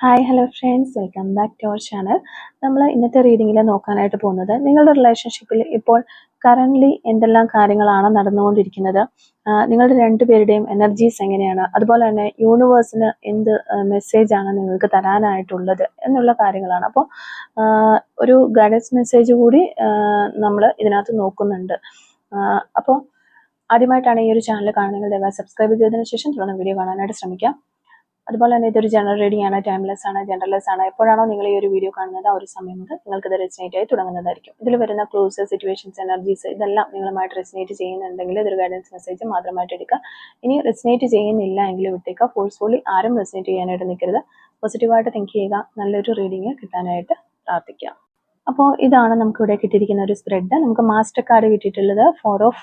Hi hello friends, welcome back to our channel. നമ്മൾ ഇന്നത്തെ റീഡിങ്ങിൽ നോക്കാനായിട്ട് പോകുന്നത് നിങ്ങളുടെ റിലേഷൻഷിപ്പിൽ ഇപ്പോൾ കറൻ്റ്ലി എന്തെല്ലാം കാര്യങ്ങളാണ് നടന്നുകൊണ്ടിരിക്കുന്നത്, നിങ്ങളുടെ രണ്ടുപേരുടെയും എനർജീസ് എങ്ങനെയാണ്, അതുപോലെ തന്നെ യൂണിവേഴ്സിന് എന്ത് മെസ്സേജാണ് നിങ്ങൾക്ക് തരാനായിട്ടുള്ളത് എന്നുള്ള കാര്യങ്ങളാണ്. അപ്പോൾ ഒരു ഗൈഡൻസ് മെസ്സേജ് കൂടി നമ്മൾ ഇതിനകത്ത് നോക്കുന്നുണ്ട്. അപ്പോൾ ആദ്യമായിട്ടാണ് ഈ ഒരു ചാനൽ കാണുന്നത്, ദയവായി സബ്സ്ക്രൈബ് ചെയ്തതിനു ശേഷം തുടർന്ന് വീഡിയോ കാണാനായിട്ട് ശ്രമിക്കാം. അതുപോലെ തന്നെ ഇതൊരു ജനറൽ റീഡിംഗ് ആണ്, ടൈംലെസ് ആണ്, ജനറൽലെസ് ആണ്. എപ്പോഴാണോ നിങ്ങൾ ഈ ഒരു വീഡിയോ കാണുന്നത് ആ ഒരു സമയം മുതൽ നിങ്ങൾക്ക് ഇത് റെസിനേറ്റ് ആയി തുടങ്ങുന്നതായിരിക്കും. ഇതിൽ വരുന്ന ക്ലൂസ്, സിറ്റുവേഷൻസ്, എനർജീസ് ഇതെല്ലാം നിങ്ങളുമായിട്ട് റെസിനേറ്റ് ചെയ്യുന്നുണ്ടെങ്കിൽ ഇതൊരു ഗൈഡൻസ് മെസ്സേജ് മാത്രമായിട്ട് എടുക്കുക. ഇനി റെസിനേറ്റ് ചെയ്യുന്നില്ല എങ്കിൽ വിട്ടേക്കുക. ഫോഴ്സ്ഫുള്ളി ആരും റെസിനേറ്റ് ചെയ്യാനായിട്ട് നിൽക്കരുത്. പോസിറ്റീവായിട്ട് തിങ്ക് ചെയ്യുക. നല്ലൊരു റീഡിങ് കിട്ടാനായിട്ട് പ്രാർത്ഥിക്കുക. അപ്പോൾ ഇതാണ് നമുക്കിവിടെ കിട്ടിയിരിക്കുന്ന ഒരു സ്പ്രെഡ്. നമുക്ക് മാസ്റ്റർ കാർഡ് കിട്ടിയിട്ടുള്ളത് 4 ഓഫ്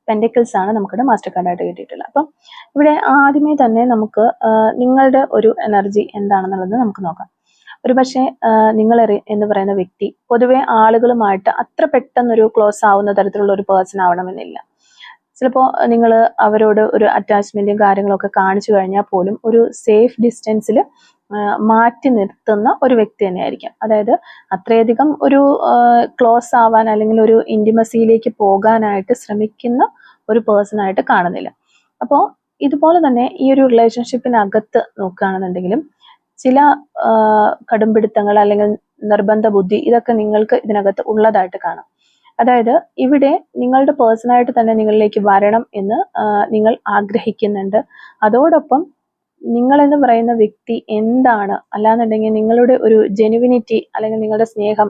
പെൻഡിക്കിൾസ് ആണ് നമുക്കിവിടെ മാസ്റ്റർ കാർഡായിട്ട് കിട്ടിയിട്ടുള്ളത്. അപ്പം ഇവിടെ ആദ്യമേ തന്നെ നമുക്ക് നിങ്ങളുടെ ഒരു എനർജി എന്താണെന്നുള്ളത് നമുക്ക് നോക്കാം. ഒരു പക്ഷേ നിങ്ങൾ എന്ന് പറയുന്ന വ്യക്തി പൊതുവെ ആളുകളുമായിട്ട് അത്ര പെട്ടെന്നൊരു ക്ലോസ് ആവുന്ന തരത്തിലുള്ള ഒരു പേഴ്സൺ ആവണമെന്നില്ല. ചിലപ്പോൾ നിങ്ങൾ അവരോട് ഒരു അറ്റാച്ച്മെന്റും കാര്യങ്ങളൊക്കെ കാണിച്ചു കഴിഞ്ഞാൽ പോലും ഒരു സേഫ് ഡിസ്റ്റൻസിൽ മാറ്റി നിർത്തുന്ന ഒരു വ്യക്തി തന്നെയായിരിക്കാം. അതായത് അത്രയധികം ഒരു ക്ലോസ് ആവാൻ അല്ലെങ്കിൽ ഒരു ഇൻറ്റിമസിയിലേക്ക് പോകാനായിട്ട് ശ്രമിക്കുന്ന ഒരു പേഴ്സൺ ആയിട്ട് കാണുന്നില്ല. അപ്പോൾ ഇതുപോലെ തന്നെ ഈ ഒരു റിലേഷൻഷിപ്പിനകത്ത് നോക്കുകയാണെന്നുണ്ടെങ്കിലും ചില കടുംപിടുത്തങ്ങൾ അല്ലെങ്കിൽ നിർബന്ധ ബുദ്ധി ഇതൊക്കെ നിങ്ങൾക്ക് ഇതിനകത്ത് ഉള്ളതായിട്ട് കാണാം. അതായത് ഇവിടെ നിങ്ങളുടെ പേഴ്സണായിട്ട് തന്നെ നിങ്ങളിലേക്ക് വരണം എന്ന് നിങ്ങൾ ആഗ്രഹിക്കുന്നുണ്ട്. അതോടൊപ്പം നിങ്ങളെന്ന് പറയുന്ന വ്യക്തി എന്താണ്, അല്ലാന്നുണ്ടെങ്കിൽ നിങ്ങളുടെ ഒരു ജെനുവിനിറ്റി അല്ലെങ്കിൽ നിങ്ങളുടെ സ്നേഹം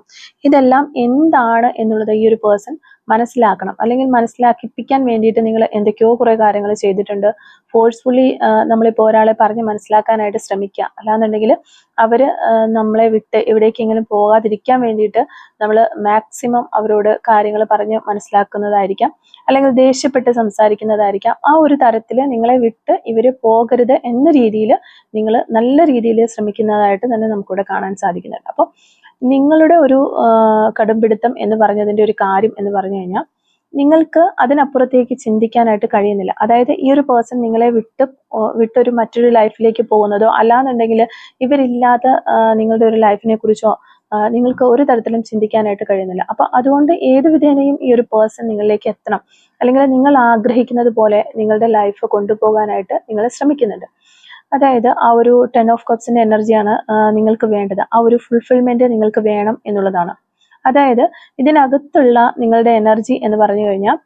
ഇതെല്ലാം എന്താണ് എന്നുള്ളത് ഈ ഒരു പേഴ്സൺ മനസ്സിലാക്കണം. അല്ലെങ്കിൽ മനസ്സിലാക്കിപ്പിക്കാൻ വേണ്ടിയിട്ട് നിങ്ങൾ എന്തൊക്കെയോ കുറേ കാര്യങ്ങൾ ചെയ്തിട്ടുണ്ട്. ഫോഴ്സ്ഫുള്ളി നമ്മളിപ്പോൾ ഒരാളെ പറഞ്ഞ് മനസ്സിലാക്കാനായിട്ട് ശ്രമിക്കുക. അല്ലാന്നുണ്ടെങ്കിൽ അവർ നമ്മളെ വിട്ട് എവിടേക്കെങ്കിലും പോകാതിരിക്കാൻ വേണ്ടിയിട്ട് നമ്മൾ മാക്സിമം അവരോട് കാര്യങ്ങൾ പറഞ്ഞ് മനസ്സിലാക്കുന്നതായിരിക്കാം, അല്ലെങ്കിൽ ദേഷ്യപ്പെട്ട് സംസാരിക്കുന്നതായിരിക്കാം. ആ ഒരു തരത്തിൽ നിങ്ങളെ വിട്ട് ഇവർ പോകരുത് എന്ന രീതിയിൽ നിങ്ങൾ നല്ല രീതിയിൽ ശ്രമിക്കുന്നതായിട്ട് തന്നെ നമുക്കിവിടെ കാണാൻ സാധിക്കുന്നുണ്ട്. അപ്പോൾ നിങ്ങളുടെ ഒരു കടുംപിടുത്തം എന്ന് പറഞ്ഞതിൻ്റെ ഒരു കാര്യം എന്ന് പറഞ്ഞു കഴിഞ്ഞാൽ നിങ്ങൾക്ക് അതിനപ്പുറത്തേക്ക് ചിന്തിക്കാനായിട്ട് കഴിയുന്നില്ല. അതായത് ഈ ഒരു പേഴ്സൺ നിങ്ങളെ വിട്ടൊരു മറ്റൊരു ലൈഫിലേക്ക് പോകുന്നതോ അല്ലാന്നുണ്ടെങ്കിൽ ഇവരില്ലാതെ നിങ്ങളുടെ ഒരു ലൈഫിനെ കുറിച്ചോ നിങ്ങൾക്ക് ഒരു തരത്തിലും ചിന്തിക്കാനായിട്ട് കഴിയുന്നില്ല. അപ്പൊ അതുകൊണ്ട് ഏത് വിധേനയും ഈ ഒരു പേഴ്സൺ നിങ്ങളിലേക്ക് എത്തണം, അല്ലെങ്കിൽ നിങ്ങൾ ആഗ്രഹിക്കുന്നത് പോലെ നിങ്ങളുടെ ലൈഫ് കൊണ്ടുപോകാനായിട്ട് നിങ്ങൾ ശ്രമിക്കുന്നുണ്ട്. അതായത് ആ ഒരു 10 ഓഫ് കപ്സിന്റെ എനർജിയാണ് നിങ്ങൾക്ക് വേണ്ടത്. ആ ഒരു ഫുൾഫിൽമെന്റ് നിങ്ങൾക്ക് വേണം എന്നുള്ളതാണ്. അതായത് ഇതിനകത്തുള്ള നിങ്ങളുടെ എനർജി എന്ന് പറഞ്ഞു കഴിഞ്ഞാൽ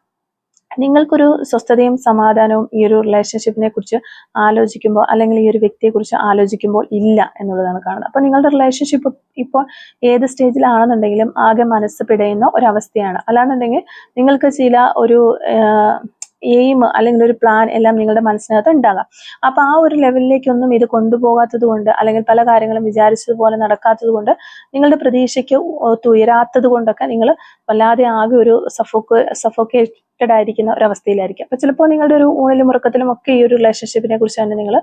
നിങ്ങൾക്കൊരു സ്വസ്ഥതയും സമാധാനവും ഈ ഒരു റിലേഷൻഷിപ്പിനെ കുറിച്ച് ആലോചിക്കുമ്പോൾ അല്ലെങ്കിൽ ഈ ഒരു വ്യക്തിയെ കുറിച്ച് ആലോചിക്കുമ്പോൾ ഇല്ല എന്നുള്ളതാണ് കാണുന്നത്. അപ്പൊ നിങ്ങളുടെ റിലേഷൻഷിപ്പ് ഇപ്പോൾ ഏത് സ്റ്റേജിലാണെന്നുണ്ടെങ്കിലും ആകെ മനസ്സ് പിടയുന്ന ഒരവസ്ഥയാണ്. അല്ലാന്നുണ്ടെങ്കിൽ നിങ്ങൾക്ക് ചില ഒരു എയിം അല്ലെങ്കിൽ ഒരു പ്ലാൻ എല്ലാം നിങ്ങളുടെ മനസ്സിനകത്ത് ഉണ്ടാകാം. അപ്പൊ ആ ഒരു ലെവലിലേക്കൊന്നും ഇത് കൊണ്ടുപോകാത്തത് കൊണ്ട് അല്ലെങ്കിൽ പല കാര്യങ്ങളും വിചാരിച്ചതുപോലെ നടക്കാത്തത് കൊണ്ട് നിങ്ങളുടെ പ്രതീക്ഷയ്ക്ക് ഉയരാത്തത് കൊണ്ടൊക്കെ നിങ്ങൾ വല്ലാതെ ആകെ ഒരു സഫോക്കേറ്റഡ് ആയിരിക്കുന്ന ഒരവസ്ഥയിലായിരിക്കും. അപ്പൊ ചിലപ്പോൾ നിങ്ങളുടെ ഒരു ഊണിലും ഉറക്കത്തിലും ഒക്കെ ഈ ഒരു റിലേഷൻഷിപ്പിനെ കുറിച്ച് തന്നെ നിങ്ങൾ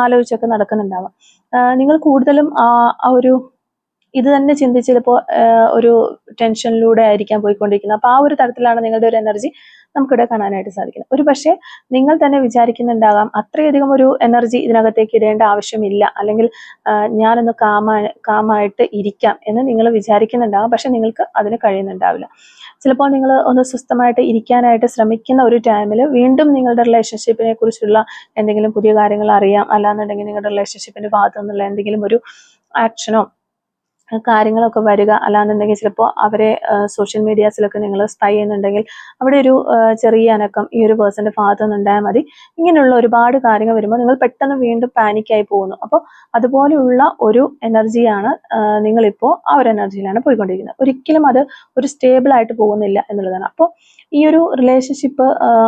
ആലോചിച്ചൊക്കെ നടക്കുന്നുണ്ടാവാം. നിങ്ങൾ കൂടുതലും ആ ഒരു ഇത് തന്നെ ചിന്തിച്ച് ചിലപ്പോൾ ഒരു ടെൻഷനിലൂടെ ആയിരിക്കാം പോയിക്കൊണ്ടിരിക്കുന്നത്. അപ്പൊ ആ ഒരു തരത്തിലാണ് നിങ്ങളുടെ ഒരു എനർജി നമുക്കിവിടെ കാണാനായിട്ട് സാധിക്കുന്നത്. ഒരു പക്ഷേ നിങ്ങൾ തന്നെ വിചാരിക്കുന്നുണ്ടാകാം അത്രയധികം ഒരു എനർജി ഇതിനകത്തേക്ക് ഇടേണ്ട ആവശ്യമില്ല, അല്ലെങ്കിൽ ഞാനൊന്ന് കാമായിട്ട് ഇരിക്കാം എന്ന് നിങ്ങൾ വിചാരിക്കുന്നുണ്ടാകാം. പക്ഷെ നിങ്ങൾക്ക് അതിന് കഴിയുന്നുണ്ടാവില്ല. ചിലപ്പോൾ നിങ്ങൾ ഒന്ന് സ്വസ്ഥമായിട്ട് ഇരിക്കാനായിട്ട് ശ്രമിക്കുന്ന ഒരു ടൈമിൽ വീണ്ടും നിങ്ങളുടെ റിലേഷൻഷിപ്പിനെ കുറിച്ചുള്ള എന്തെങ്കിലും പുതിയ കാര്യങ്ങൾ അറിയാം, അല്ലാന്നുണ്ടെങ്കിൽ നിങ്ങളുടെ റിലേഷൻഷിപ്പിന്റെ ഭാഗത്തു നിന്നുള്ള എന്തെങ്കിലും ഒരു ആക്ഷനോ കാര്യങ്ങളൊക്കെ വരിക, അല്ലാന്നുണ്ടെങ്കിൽ ചിലപ്പോൾ അവരെ സോഷ്യൽ മീഡിയാസിലൊക്കെ നിങ്ങൾ സ്പൈ ചെയ്യുന്നുണ്ടെങ്കിൽ അവിടെ ഒരു ചെറിയ അനക്കം ഈ ഒരു പേഴ്സന്റെ ഭാഗത്ത് നിന്നുണ്ടായാൽ മതി. ഇങ്ങനെയുള്ള ഒരുപാട് കാര്യങ്ങൾ വരുമ്പോൾ നിങ്ങൾ പെട്ടെന്ന് വീണ്ടും പാനിക്കായി പോകുന്നു. അപ്പോൾ അതുപോലെയുള്ള ഒരു എനർജിയാണ് നിങ്ങളിപ്പോൾ ആ ഒരു എനർജിയിലാണ് പോയിക്കൊണ്ടിരിക്കുന്നത്. ഒരിക്കലും അത് ഒരു സ്റ്റേബിൾ ആയിട്ട് പോകുന്നില്ല എന്നുള്ളതാണ്. അപ്പോൾ ഈ ഒരു റിലേഷൻഷിപ്പ്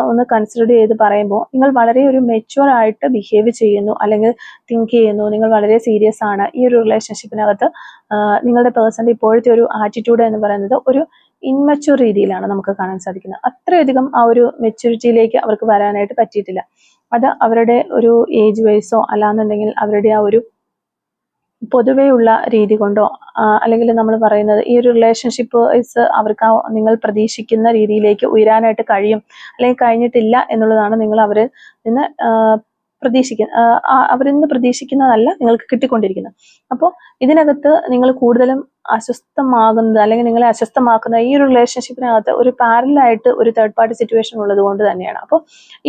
ഒന്ന് കൺസിഡർ ചെയ്ത് പറയുമ്പോൾ നിങ്ങൾ വളരെ ഒരു മെച്യൂർ ആയിട്ട് ബിഹേവ് ചെയ്യുന്നു, അല്ലെങ്കിൽ തിങ്ക് ചെയ്യുന്നു. നിങ്ങൾ വളരെ സീരിയസ് ആണ്. ഈ ഒരു റിലേഷൻഷിപ്പിനകത്ത് നിങ്ങളുടെ പേഴ്സന്റെ ഇപ്പോഴത്തെ ഒരു ആറ്റിറ്റ്യൂഡ് എന്ന് പറയുന്നത് ഒരു ഇൻമെച്യൂർ രീതിയിലാണ് നമുക്ക് കാണാൻ സാധിക്കുന്നത്. അത്രയധികം ആ ഒരു മെച്യൂരിറ്റിയിലേക്ക് അവർക്ക് വരാനായിട്ട് പറ്റിയിട്ടില്ല. അത് അവരുടെ ഒരു ഏജ് വൈസോ അല്ലാന്നുണ്ടെങ്കിൽ അവരുടെ ആ ഒരു പൊതുവെയുള്ള രീതി കൊണ്ടോ അല്ലെങ്കിൽ നമ്മൾ പറയുന്നത് ഈ ഒരു റിലേഷൻഷിപ്പ് അവർക്ക് നിങ്ങൾ പ്രതീക്ഷിക്കുന്ന രീതിയിലേക്ക് ഉയരാനായിട്ട് കഴിയും അല്ലെങ്കിൽ കഴിഞ്ഞിട്ടില്ല എന്നുള്ളതാണ് നിങ്ങൾ അവരിൽ നിന്ന് അവരിൽ നിന്ന് പ്രതീക്ഷിക്കുന്നതല്ല നിങ്ങൾക്ക് കിട്ടിക്കൊണ്ടിരിക്കുന്നത്. അപ്പോൾ ഇതിനകത്ത് നിങ്ങൾ കൂടുതലും അസ്വസ്ഥമാകുന്നത് അല്ലെങ്കിൽ നിങ്ങളെ അസ്വസ്ഥമാക്കുന്ന ഈ ഒരു റിലേഷൻഷിപ്പിനകത്ത് ഒരു പാരലായിട്ട് ഒരു തേർഡ് പാർട്ടി സിറ്റുവേഷൻ ഉള്ളത് കൊണ്ട് തന്നെയാണ്. അപ്പോൾ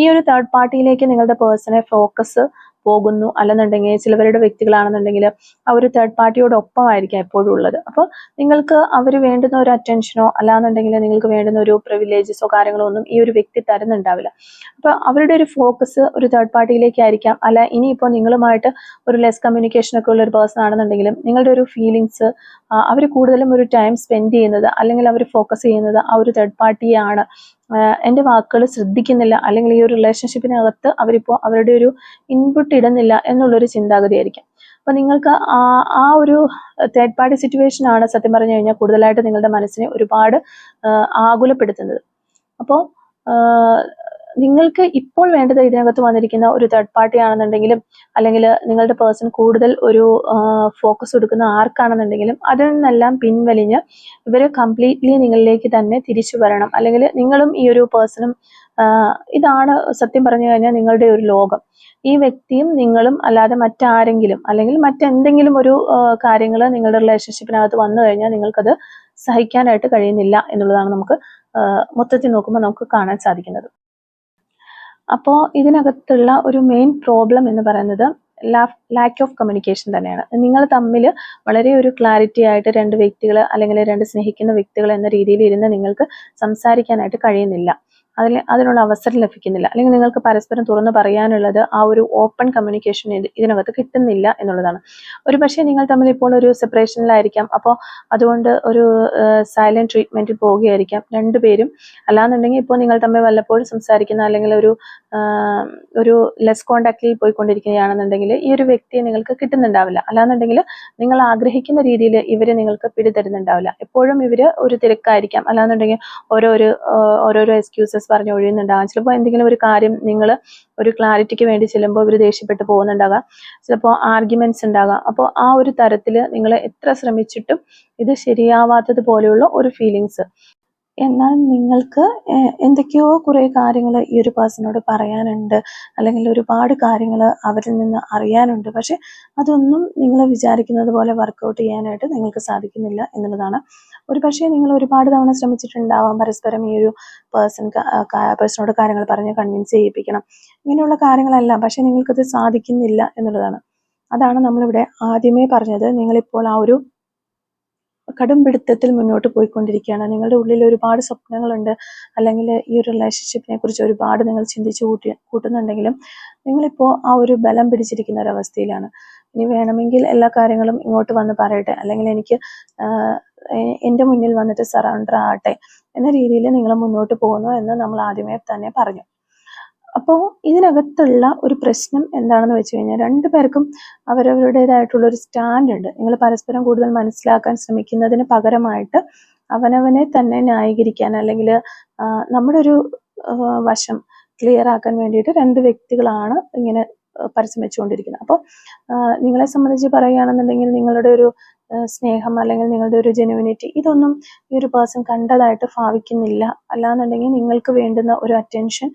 ഈ ഒരു തേർഡ് പാർട്ടിയിലേക്ക് നിങ്ങളുടെ പേഴ്സണെ ഫോക്കസ് പോകുന്നു, അല്ലെന്നുണ്ടെങ്കിൽ ചിലവരുടെ വ്യക്തികളാണെന്നുണ്ടെങ്കിൽ ആ ഒരു തേർഡ് പാർട്ടിയോടൊപ്പമായിരിക്കാം എപ്പോഴും ഉള്ളത്. അപ്പോൾ നിങ്ങൾക്ക് അവർ വേണ്ടുന്ന ഒരു അറ്റൻഷനോ അല്ലാന്നുണ്ടെങ്കിൽ നിങ്ങൾക്ക് വേണ്ടുന്ന ഒരു പ്രിവിലേജസോ കാര്യങ്ങളോ ഒന്നും ഈ ഒരു വ്യക്തി തരുന്നുണ്ടാവില്ല. അപ്പോൾ അവരുടെ ഒരു ഫോക്കസ് ഒരു തേർഡ് പാർട്ടിയിലേക്കായിരിക്കാം. അല്ല ഇനിയിപ്പോൾ നിങ്ങളുമായിട്ട് ഒരു ലെസ് കമ്മ്യൂണിക്കേഷൻ ഒക്കെ ഉള്ള ഒരു പേഴ്സൺ ആണെന്നുണ്ടെങ്കിലും നിങ്ങളുടെ ഒരു ഫീലിങ്സ് അവർ കൂടുതലും ഒരു ടൈം സ്പെൻഡ് ചെയ്യുന്നത് അല്ലെങ്കിൽ അവർ ഫോക്കസ് ചെയ്യുന്നത് ആ ഒരു തേർഡ് പാർട്ടിയാണ്. എൻ്റെ വാക്കുകൾ ശ്രദ്ധിക്കുന്നില്ല, അല്ലെങ്കിൽ ഈ ഒരു റിലേഷൻഷിപ്പിനകത്ത് അവരിപ്പോൾ അവരുടെ ഒരു ഇൻപുട്ട് ഇടുന്നില്ല എന്നുള്ളൊരു ചിന്താഗതിയായിരിക്കും. അപ്പോൾ നിങ്ങൾക്ക് ആ ഒരു തേർഡ് പാർട്ടി സിറ്റുവേഷൻ ആണ് സത്യം പറഞ്ഞു കഴിഞ്ഞാൽ കൂടുതലായിട്ട് നിങ്ങളുടെ മനസ്സിനെ ഒരുപാട് ആകുലപ്പെടുത്തുന്നത്. അപ്പോൾ നിങ്ങൾക്ക് ഇപ്പോൾ വേണ്ടത് ഇതിനകത്ത് വന്നിരിക്കുന്ന ഒരു തേർഡ് പാർട്ടി ആണെന്നുണ്ടെങ്കിലും അല്ലെങ്കിൽ നിങ്ങളുടെ പേഴ്സൺ കൂടുതൽ ഒരു ഫോക്കസ് കൊടുക്കുന്ന ആർക്കാണെന്നുണ്ടെങ്കിലും അതിൽ നിന്നെല്ലാം പിൻവലിഞ്ഞ് ഇവര് കംപ്ലീറ്റ്ലി നിങ്ങളിലേക്ക് തന്നെ തിരിച്ചു വരണം. അല്ലെങ്കിൽ നിങ്ങളും ഈ ഒരു പേഴ്സണും ഇതാണ് സത്യം പറഞ്ഞു കഴിഞ്ഞാൽ നിങ്ങളുടെ ഒരു ലോകം. ഈ വ്യക്തിയും നിങ്ങളും അല്ലാതെ മറ്റാരെങ്കിലും അല്ലെങ്കിൽ മറ്റെന്തെങ്കിലും ഒരു കാര്യങ്ങൾ നിങ്ങളുടെ റിലേഷൻഷിപ്പിനകത്ത് വന്നു കഴിഞ്ഞാൽ നിങ്ങൾക്കത് സഹിക്കാനായിട്ട് കഴിയുന്നില്ല എന്നുള്ളതാണ് നമുക്ക് മൊത്തത്തിൽ നോക്കുമ്പോൾ നമുക്ക് കാണാൻ സാധിക്കുന്നത്. അപ്പോൾ ഇതിനകത്തുള്ള ഒരു മെയിൻ പ്രോബ്ലം എന്ന് പറയുന്നത് ലാക്ക് ഓഫ് കമ്മ്യൂണിക്കേഷൻ തന്നെയാണ്. നിങ്ങൾ തമ്മിൽ വളരെ ഒരു ക്ലാരിറ്റി ആയിട്ട് രണ്ട് വ്യക്തികൾ അല്ലെങ്കിൽ രണ്ട് സ്നേഹിക്കുന്ന വ്യക്തികൾ എന്ന രീതിയിൽ ഇരുന്ന് നിങ്ങൾക്ക് സംസാരിക്കാനായിട്ട് കഴിയുന്നില്ല. അതിനുള്ള അവസരം ലഭിക്കുന്നില്ല. അല്ലെങ്കിൽ നിങ്ങൾക്ക് പരസ്പരം തുറന്നു പറയാനുള്ളത് ആ ഒരു ഓപ്പൺ കമ്മ്യൂണിക്കേഷൻ ഇതിനകത്ത് കിട്ടുന്നില്ല എന്നുള്ളതാണ്. ഒരു പക്ഷേ നിങ്ങൾ തമ്മിൽ ഇപ്പോൾ ഒരു സെപ്പറേഷനിലായിരിക്കാം. അപ്പോൾ അതുകൊണ്ട് ഒരു സൈലന്റ് ട്രീറ്റ്മെന്റിൽ പോവുകയായിരിക്കാം രണ്ടുപേരും. അല്ലാന്നുണ്ടെങ്കിൽ ഇപ്പോൾ നിങ്ങൾ തമ്മിൽ വല്ലപ്പോഴും സംസാരിക്കുന്ന അല്ലെങ്കിൽ ഒരു ലെസ് കോണ്ടാക്റ്റിൽ പോയിക്കൊണ്ടിരിക്കുകയാണെന്നുണ്ടെങ്കിൽ ഈ ഒരു വ്യക്തിയെ നിങ്ങൾക്ക് കിട്ടുന്നുണ്ടാവില്ല. അല്ലാന്നുണ്ടെങ്കിൽ നിങ്ങൾ ആഗ്രഹിക്കുന്ന രീതിയിൽ ഇവര് നിങ്ങൾക്ക് പിടിതരുന്നുണ്ടാവില്ല. എപ്പോഴും ഇവര് ഒരു തിരക്കായിരിക്കാം. അല്ലാന്നുണ്ടെങ്കിൽ ഓരോരോ എക്സ്ക്യൂസസ് പറഞ്ഞ് ഒഴിയുന്നുണ്ടാകാം. ചിലപ്പോൾ എന്തെങ്കിലും ഒരു കാര്യം നിങ്ങൾ ഒരു ക്ലാരിറ്റിക്ക് വേണ്ടി ചെല്ലുമ്പോൾ ഇവർ ദേഷ്യപ്പെട്ട് പോകുന്നുണ്ടാകാം. ചിലപ്പോൾ ആർഗ്യുമെന്റ്സ് ഉണ്ടാകാം. അപ്പോൾ ആ ഒരു തരത്തിൽ നിങ്ങൾ എത്ര ശ്രമിച്ചിട്ടും ഇത് ശരിയാവാത്തത് പോലെയുള്ള ഒരു ഫീലിങ്സ്. എന്നാൽ നിങ്ങൾക്ക് എന്തൊക്കെയോ കുറേ കാര്യങ്ങൾ ഈ ഒരു പേഴ്സണോട് പറയാനുണ്ട്, അല്ലെങ്കിൽ ഒരുപാട് കാര്യങ്ങൾ അവരിൽ നിന്ന് അറിയാനുണ്ട്. പക്ഷെ അതൊന്നും നിങ്ങൾ വിചാരിക്കുന്നത് പോലെ വർക്കൗട്ട് ചെയ്യാനായിട്ട് നിങ്ങൾക്ക് സാധിക്കുന്നില്ല എന്നുള്ളതാണ്. ഒരു പക്ഷേ നിങ്ങൾ ഒരുപാട് തവണ ശ്രമിച്ചിട്ടുണ്ടാവാം പരസ്പരം ഈ ഒരു പേഴ്സണോട് കാര്യങ്ങൾ പറഞ്ഞ് കൺവിൻസ് ചെയ്യിപ്പിക്കണം, ഇങ്ങനെയുള്ള കാര്യങ്ങളെല്ലാം. പക്ഷെ നിങ്ങൾക്കത് സാധിക്കുന്നില്ല എന്നുള്ളതാണ്. അതാണ് നമ്മളിവിടെ ആദ്യമേ പറഞ്ഞത്. നിങ്ങളിപ്പോൾ ആ ഒരു കടുംപിടുത്തത്തിൽ മുന്നോട്ട് പോയിക്കൊണ്ടിരിക്കുകയാണ്. നിങ്ങളുടെ ഉള്ളിൽ ഒരുപാട് സ്വപ്നങ്ങളുണ്ട്, അല്ലെങ്കിൽ ഈ ഒരു റിലേഷൻഷിപ്പിനെ കുറിച്ച് ഒരുപാട് നിങ്ങൾ ചിന്തിച്ച് കൂട്ടുന്നുണ്ടെങ്കിലും നിങ്ങളിപ്പോൾ ആ ഒരു ബലം പിടിച്ചിരിക്കുന്ന ഒരു അവസ്ഥയിലാണ്. ഇനി വേണമെങ്കിൽ എല്ലാ കാര്യങ്ങളും ഇങ്ങോട്ട് വന്ന് പറയട്ടെ, അല്ലെങ്കിൽ എനിക്ക് എൻ്റെ മുന്നിൽ വന്നിട്ട് സറണ്ടർ ആകട്ടെ എന്ന രീതിയിൽ നിങ്ങൾ മുന്നോട്ട് പോകുന്നു എന്ന് നമ്മൾ ആദ്യമേ തന്നെ പറഞ്ഞു. അപ്പോൾ ഇതിനകത്തുള്ള ഒരു പ്രശ്നം എന്താണെന്ന് വെച്ച് കഴിഞ്ഞാൽ രണ്ടുപേർക്കും അവരവരുടേതായിട്ടുള്ള ഒരു സ്റ്റാൻഡ് ഉണ്ട്. നിങ്ങൾ പരസ്പരം കൂടുതൽ മനസ്സിലാക്കാൻ ശ്രമിക്കുന്നതിന് പകരമായിട്ട് അവനവനെ തന്നെ ന്യായീകരിക്കാൻ അല്ലെങ്കിൽ നമ്മുടെ ഒരു വശം ക്ലിയർ ആക്കാൻ വേണ്ടിയിട്ട് രണ്ട് വ്യക്തികളാണ് ഇങ്ങനെ പരസ്യം വെച്ചുകൊണ്ടിരിക്കുന്നത്. അപ്പോൾ നിങ്ങളെ സംബന്ധിച്ച് പറയുകയാണെന്നുണ്ടെങ്കിൽ നിങ്ങളുടെ ഒരു സ്നേഹം അല്ലെങ്കിൽ നിങ്ങളുടെ ഒരു ജെനുവിനിറ്റി ഇതൊന്നും ഈ ഒരു പേഴ്സൺ കണ്ടതായിട്ട് ഭാവിക്കുന്നില്ല. അല്ലാന്നുണ്ടെങ്കിൽ നിങ്ങൾക്ക് വേണ്ടുന്ന ഒരു അറ്റൻഷൻ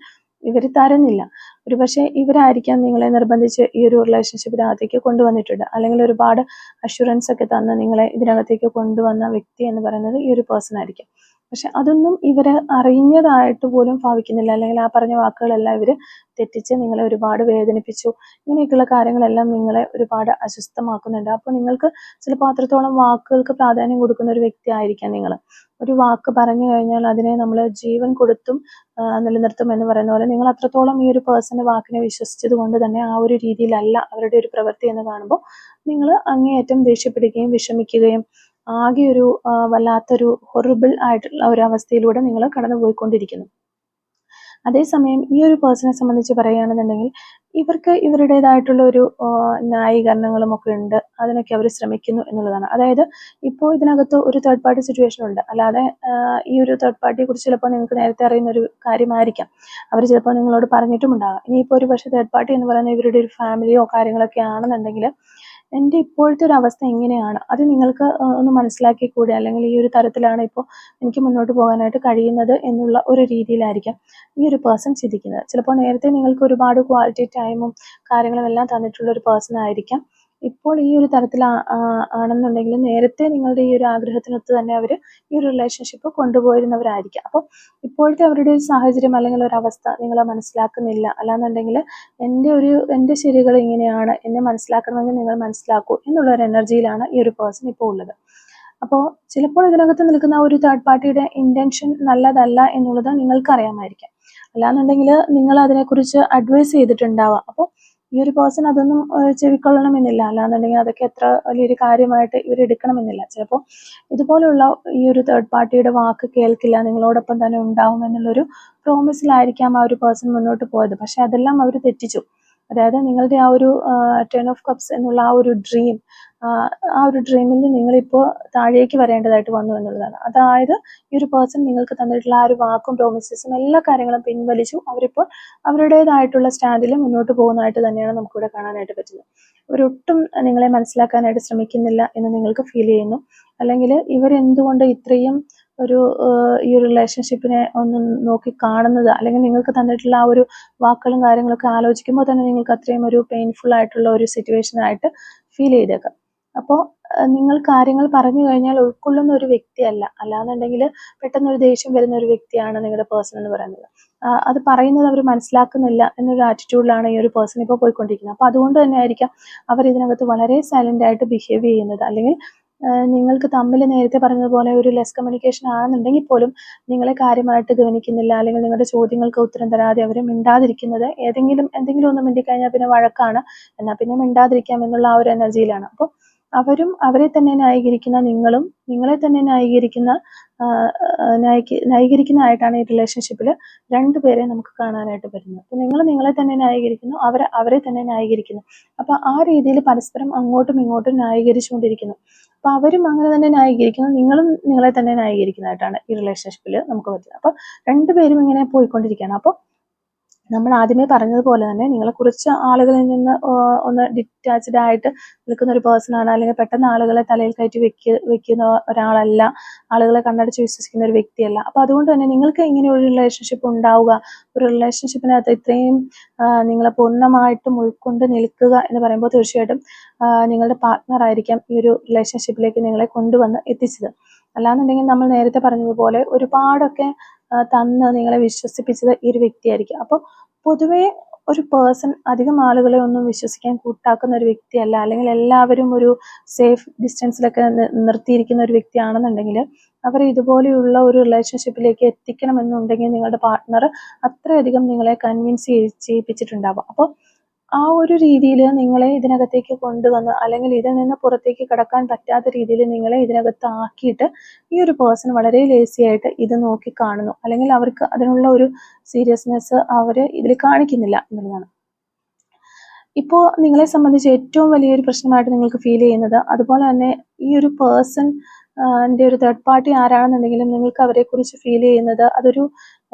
ഇവർ തരുന്നില്ല. ഒരു പക്ഷേ ഇവരായിരിക്കാം നിങ്ങളെ നിർബന്ധിച്ച് ഈ ഒരു റിലേഷൻഷിപ്പിനകത്തേക്ക് കൊണ്ടുവന്നിട്ടുണ്ട്, അല്ലെങ്കിൽ ഒരുപാട് അഷുറൻസ് ഒക്കെ തന്ന് നിങ്ങളെ ഇതിനകത്തേക്ക് കൊണ്ടുവന്ന വ്യക്തി എന്ന് പറയുന്നത് ഈ ഒരു പേഴ്സൺ ആയിരിക്കും. പക്ഷെ അതൊന്നും ഇവര് അറിഞ്ഞതായിട്ട് പോലും ഭാവിക്കുന്നില്ല, അല്ലെങ്കിൽ ആ പറഞ്ഞ വാക്കുകളെല്ലാം ഇവര് തെറ്റിച്ച് നിങ്ങളെ ഒരുപാട് വേദനിപ്പിച്ചു, ഇങ്ങനെയൊക്കെയുള്ള കാര്യങ്ങളെല്ലാം നിങ്ങളെ ഒരുപാട് അസ്വസ്ഥമാക്കുന്നുണ്ട്. അപ്പോൾ നിങ്ങൾക്ക് ചിലപ്പോൾ അത്രത്തോളം വാക്കുകൾക്ക് പ്രാധാന്യം കൊടുക്കുന്ന ഒരു വ്യക്തി ആയിരിക്കാം നിങ്ങൾ. ഒരു വാക്ക് പറഞ്ഞു കഴിഞ്ഞാൽ അതിനെ നമ്മൾ ജീവൻ കൊടുത്തും നിലനിർത്തും എന്ന് പറയുന്ന പോലെ നിങ്ങൾ അത്രത്തോളം ഈ ഒരു പേഴ്സന്റെ വാക്കിനെ വിശ്വസിച്ചത് കൊണ്ട് തന്നെ ആ ഒരു രീതിയിലല്ല അവരുടെ ഒരു പ്രവൃത്തി എന്ന് കാണുമ്പോൾ നിങ്ങൾ അങ്ങേയറ്റം ദേഷ്യപ്പെടുകയും വിഷമിക്കുകയും ആകെ ഒരു വല്ലാത്തൊരു ഹൊറിബിൾ ആയിട്ടുള്ള ഒരു അവസ്ഥയിലൂടെ നിങ്ങൾ കടന്നു പോയിക്കൊണ്ടിരിക്കുന്നു. അതേസമയം ഈ ഒരു പേഴ്സണെ സംബന്ധിച്ച് പറയുകയാണെന്നുണ്ടെങ്കിൽ ഇവർക്ക് ഇവരുടേതായിട്ടുള്ള ഒരു ന്യായീകരണങ്ങളും ഒക്കെ ഉണ്ട്. അതിനൊക്കെ അവർ ശ്രമിക്കുന്നു എന്നുള്ളതാണ്. അതായത് ഇപ്പോൾ ഇതിനകത്ത് ഒരു തേർഡ് പാർട്ടി സിറ്റുവേഷൻ ഉണ്ട്. അല്ലാതെ ഈ ഒരു തേർഡ് പാർട്ടിയെ കുറിച്ച് ചിലപ്പോൾ നിങ്ങൾക്ക് നേരത്തെ അറിയുന്ന ഒരു കാര്യമായിരിക്കാം. അവർ ചിലപ്പോൾ നിങ്ങളോട് പറഞ്ഞിട്ടും ഉണ്ടാകാം. ഇനിയിപ്പോൾ ഒരു പക്ഷേ തേർഡ് പാർട്ടി എന്ന് പറയുന്നത് ഇവരുടെ ഒരു ഫാമിലിയോ കാര്യങ്ങളൊക്കെ ആണെന്നുണ്ടെങ്കിൽ എൻ്റെ ഇപ്പോഴത്തെ ഒരു അവസ്ഥ എങ്ങനെയാണ് അത് നിങ്ങൾക്ക് ഒന്ന് മനസ്സിലാക്കി കൂടെ, അല്ലെങ്കിൽ ഈ ഒരു തരത്തിലാണ് ഇപ്പോൾ എനിക്ക് മുന്നോട്ട് പോകാനായിട്ട് കഴിയുന്നത് എന്നുള്ള ഒരു രീതിയിലായിരിക്കാം ഈ ഒരു പേഴ്സൺ ചിന്തിക്കുന്നത്. ചിലപ്പോൾ നേരത്തെ നിങ്ങൾക്ക് ഒരുപാട് ക്വാളിറ്റി ടൈമും കാര്യങ്ങളും എല്ലാം തന്നിട്ടുള്ള ഒരു പേഴ്സൺ ആയിരിക്കാം. ഇപ്പോൾ ഈ ഒരു തരത്തിൽ ആണെന്നുണ്ടെങ്കിൽ നേരത്തെ നിങ്ങളുടെ ഈ ഒരു ആഗ്രഹത്തിനൊത്ത് തന്നെ അവർ ഈ ഒരു റിലേഷൻഷിപ്പ് കൊണ്ടുപോയിരുന്നവരായിരിക്കാം. അപ്പോൾ ഇപ്പോഴത്തെ അവരുടെ ഒരു സാഹചര്യം അല്ലെങ്കിൽ ഒരു അവസ്ഥ നിങ്ങൾ മനസ്സിലാക്കുന്നില്ല, അല്ലാന്നുണ്ടെങ്കിൽ എൻ്റെ ശരികൾ ഇങ്ങനെയാണ്, എന്നെ മനസ്സിലാക്കണമെങ്കിൽ നിങ്ങൾ മനസ്സിലാക്കൂ എന്നുള്ള ഒരു എനർജിയിലാണ് ഈ ഒരു പേഴ്സൺ ഇപ്പോൾ ഉള്ളത്. അപ്പോൾ ചിലപ്പോൾ ഇതിനകത്ത് നിൽക്കുന്ന ഒരു തേർഡ് പാർട്ടിയുടെ ഇൻറ്റൻഷൻ നല്ലതല്ല എന്നുള്ളത് നിങ്ങൾക്കറിയാമായിരിക്കാം. അല്ലാന്നുണ്ടെങ്കിൽ നിങ്ങൾ അതിനെക്കുറിച്ച് അഡ്വൈസ് ചെയ്തിട്ടുണ്ടാവാം. അപ്പോൾ ഈ ഒരു പേഴ്സൺ അതൊന്നും ചെവിക്കൊള്ളണമെന്നില്ല, അല്ലാന്നുണ്ടെങ്കിൽ അതൊക്കെ എത്ര വലിയൊരു കാര്യമായിട്ട് ഇവരെടുക്കണമെന്നില്ല. ചിലപ്പോൾ ഇതുപോലുള്ള ഈ ഒരു തേർഡ് പാർട്ടിയുടെ വാക്ക് കേൾക്കില്ല, നിങ്ങളോടൊപ്പം തന്നെ ഉണ്ടാവും എന്നുള്ളൊരു പ്രോമിസിലായിരിക്കാം ആ ഒരു പേഴ്സൺ മുന്നോട്ട് പോയത്. പക്ഷെ അതെല്ലാം അവർ തെറ്റിച്ചു. അതായത് നിങ്ങളുടെ ആ ഒരു 10 ഓഫ് കപ്സ് എന്നുള്ള ആ ഒരു ഡ്രീം, ആ ഒരു ഡ്രീമിൽ നിങ്ങളിപ്പോൾ താഴേക്ക് വരേണ്ടതായിട്ട് വന്നു എന്നുള്ളതാണ്. അതായത് ഈ ഒരു പേഴ്സൺ നിങ്ങൾക്ക് തന്നിട്ടുള്ള ആ ഒരു വാക്കും പ്രോമിസസും എല്ലാ കാര്യങ്ങളും പിൻവലിച്ചു. അവരിപ്പോൾ അവരുടേതായിട്ടുള്ള സ്റ്റാൻഡിൽ മുന്നോട്ട് പോകുന്നതായിട്ട് തന്നെയാണ് നമുക്കിവിടെ കാണാനായിട്ട് പറ്റുന്നത്. ഇവരൊട്ടും നിങ്ങളെ മനസ്സിലാക്കാനായിട്ട് ശ്രമിക്കുന്നില്ല എന്ന് നിങ്ങൾക്ക് ഫീൽ ചെയ്യുന്നു. അല്ലെങ്കിൽ ഇവരെന്തുകൊണ്ട് ഇത്രയും ഒരു ഈ ഒരു റിലേഷൻഷിപ്പിനെ ഒന്ന് നോക്കി കാണുന്നത്, അല്ലെങ്കിൽ നിങ്ങൾക്ക് തന്നിട്ടുള്ള ആ ഒരു വാക്കുകളും കാര്യങ്ങളൊക്കെ ആലോചിക്കുമ്പോൾ തന്നെ നിങ്ങൾക്ക് അത്രയും ഒരു പെയിൻഫുൾ ആയിട്ടുള്ള ഒരു സിറ്റുവേഷൻ ആയിട്ട് ഫീൽ ചെയ്തേക്കാം. അപ്പോൾ നിങ്ങൾ കാര്യങ്ങൾ പറഞ്ഞു കഴിഞ്ഞാൽ ഉൾക്കൊള്ളുന്ന ഒരു വ്യക്തിയല്ല, അല്ലാന്നുണ്ടെങ്കിൽ പെട്ടെന്നൊരു ദേഷ്യം വരുന്ന ഒരു വ്യക്തിയാണ് നിങ്ങളുടെ പേഴ്സൺ എന്ന് പറയുന്നത്. അത് പറയുന്നത് അവർ മനസ്സിലാക്കുന്നില്ല എന്നൊരു ആറ്റിറ്റ്യൂഡിലാണ് ഈ ഒരു പേഴ്സൺ ഇപ്പോൾ പോയിക്കൊണ്ടിരിക്കുന്നത്. അപ്പോൾ അതുകൊണ്ട് തന്നെ ആയിരിക്കാം അവർ ഇതിനകത്ത് വളരെ സൈലൻ്റ് ആയിട്ട് ബിഹേവ് ചെയ്യുന്നത്. അല്ലെങ്കിൽ നിങ്ങൾക്ക് തമ്മിൽ നേരത്തെ പറഞ്ഞതുപോലെ ഒരു ലെസ് കമ്മ്യൂണിക്കേഷൻ ആണെന്നുണ്ടെങ്കിൽ പോലും നിങ്ങളെ കാര്യമായിട്ട് ഗവനിക്കുന്നില്ല, അല്ലെങ്കിൽ നിങ്ങളുടെ ചോദ്യങ്ങൾക്ക് ഉത്തരം തരാതെ അവർ മിണ്ടാതിരിക്കുന്നത്, എന്തെങ്കിലും ഒന്ന് മിണ്ടിക്കഴിഞ്ഞാൽ പിന്നെ വഴക്കാണ്, എന്നാൽ പിന്നെ മിണ്ടാതിരിക്കാം എന്നുള്ള ആ ഒരു എനർജിയിലാണ്. അപ്പോൾ അവരും അവരെ തന്നെ ന്യായീകരിക്കുന്ന നിങ്ങളും നിങ്ങളെ തന്നെ ന്യായീകരിക്കുന്നതായിട്ടാണ് ഈ റിലേഷൻഷിപ്പിൽ രണ്ടുപേരെ നമുക്ക് കാണാനായിട്ട് പറ്റുന്നത്. അപ്പോൾ നിങ്ങൾ നിങ്ങളെ തന്നെ ന്യായീകരിക്കുന്നു, അവരെ തന്നെ ന്യായീകരിക്കുന്നു. അപ്പോൾ ആ രീതിയിൽ പരസ്പരം അങ്ങോട്ടും ഇങ്ങോട്ടും ന്യായീകരിച്ചുകൊണ്ടിരിക്കുന്നു. അപ്പോൾ അവരും അങ്ങനെ തന്നെ ന്യായീകരിക്കുന്നു, നിങ്ങളും നിങ്ങളെ തന്നെ ന്യായീകരിക്കുന്നതായിട്ടാണ് ഈ റിലേഷൻഷിപ്പിൽ നമുക്ക് പറ്റുന്നത്. അപ്പോൾ രണ്ടുപേരും ഇങ്ങനെ പോയിക്കൊണ്ടിരിക്കുകയാണ്. അപ്പോൾ നമ്മൾ ആദ്യമേ പറഞ്ഞതുപോലെ തന്നെ നിങ്ങൾ കുറച്ച് ആളുകളിൽ നിന്ന് ഒന്ന് ഡിറ്റാച്ച്ഡ് ആയിട്ട് നിൽക്കുന്ന ഒരു പേഴ്സൺ ആണ്, അല്ലെങ്കിൽ പെട്ടെന്ന് ആളുകളെ തലയിൽ കയറ്റി വെക്കുന്ന ഒരാളല്ല, ആളുകളെ കണ്ണടച്ച് വിശ്വസിക്കുന്ന ഒരു വ്യക്തിയല്ല. അപ്പോൾ അതുകൊണ്ട് തന്നെ നിങ്ങൾക്ക് ഇങ്ങനെ ഒരു റിലേഷൻഷിപ്പ് ഉണ്ടാവുക, ഒരു റിലേഷൻഷിപ്പിനകത്ത് ഇത്രയും നിങ്ങളെ പൂർണ്ണമായിട്ടും ഉൾക്കൊണ്ട് നിൽക്കുക എന്ന് പറയുമ്പോൾ തീർച്ചയായിട്ടും നിങ്ങളുടെ പാർട്ട്ണർ ആയിരിക്കാം ഈ ഒരു റിലേഷൻഷിപ്പിലേക്ക് നിങ്ങളെ കൊണ്ടുവന്ന് എത്തിച്ചത്. അല്ലാന്നുണ്ടെങ്കിൽ നമ്മൾ നേരത്തെ പറഞ്ഞതുപോലെ ഒരുപാടൊക്കെ തന്ന് നിങ്ങളെ വിശ്വസിപ്പിച്ചത് ഈ ഒരു വ്യക്തിയായിരിക്കും. അപ്പോൾ പൊതുവേ ഒരു പേഴ്സൺ അധികം ആളുകളെ ഒന്നും വിശ്വസിക്കാൻ കൂട്ടാക്കുന്ന ഒരു വ്യക്തിയല്ല, അല്ലെങ്കിൽ എല്ലാവരും ഒരു സേഫ് ഡിസ്റ്റൻസിലൊക്കെ നിർത്തിയിരിക്കുന്ന ഒരു വ്യക്തിയാണെന്നുണ്ടെങ്കിൽ അവരെ ഇതുപോലെയുള്ള ഒരു റിലേഷൻഷിപ്പിലേക്ക് എത്തിക്കണമെന്നുണ്ടെങ്കിൽ നിങ്ങളുടെ പാർട്ട്ണർ അത്രയധികം നിങ്ങളെ കൺവിൻസ് ചെയ്യിപ്പിച്ചിട്ടുണ്ടാവും. അപ്പോൾ ആ ഒരു രീതിയിൽ നിങ്ങളെ ഇതിനകത്തേക്ക് കൊണ്ടുവന്ന്, അല്ലെങ്കിൽ ഇതിൽ നിന്ന് പുറത്തേക്ക് കടക്കാൻ പറ്റാത്ത രീതിയിൽ നിങ്ങളെ ഇതിനകത്ത് ആക്കിയിട്ട് ഈ ഒരു പേഴ്സൺ വളരെ ലേസി ആയിട്ട് ഇത് നോക്കി കാണുന്നു, അല്ലെങ്കിൽ അവർക്ക് അതിനുള്ള ഒരു സീരിയസ്നെസ് അവർ ഇതിൽ കാണിക്കുന്നില്ല എന്നുള്ളതാണ്. ഇപ്പോൾ നിങ്ങളെ സംബന്ധിച്ച് ഏറ്റവും വലിയൊരു പ്രശ്നമായിട്ട് നിങ്ങൾക്ക് ഫീൽ ചെയ്യുന്നത്, അതുപോലെ തന്നെ ഈ ഒരു പേഴ്സൺ ൻ്റെ ഒരു തേർഡ് പാർട്ടി ആരാണെന്നുണ്ടെങ്കിലും നിങ്ങൾക്ക് അവരെക്കുറിച്ച് ഫീൽ ചെയ്യുന്നത് അതൊരു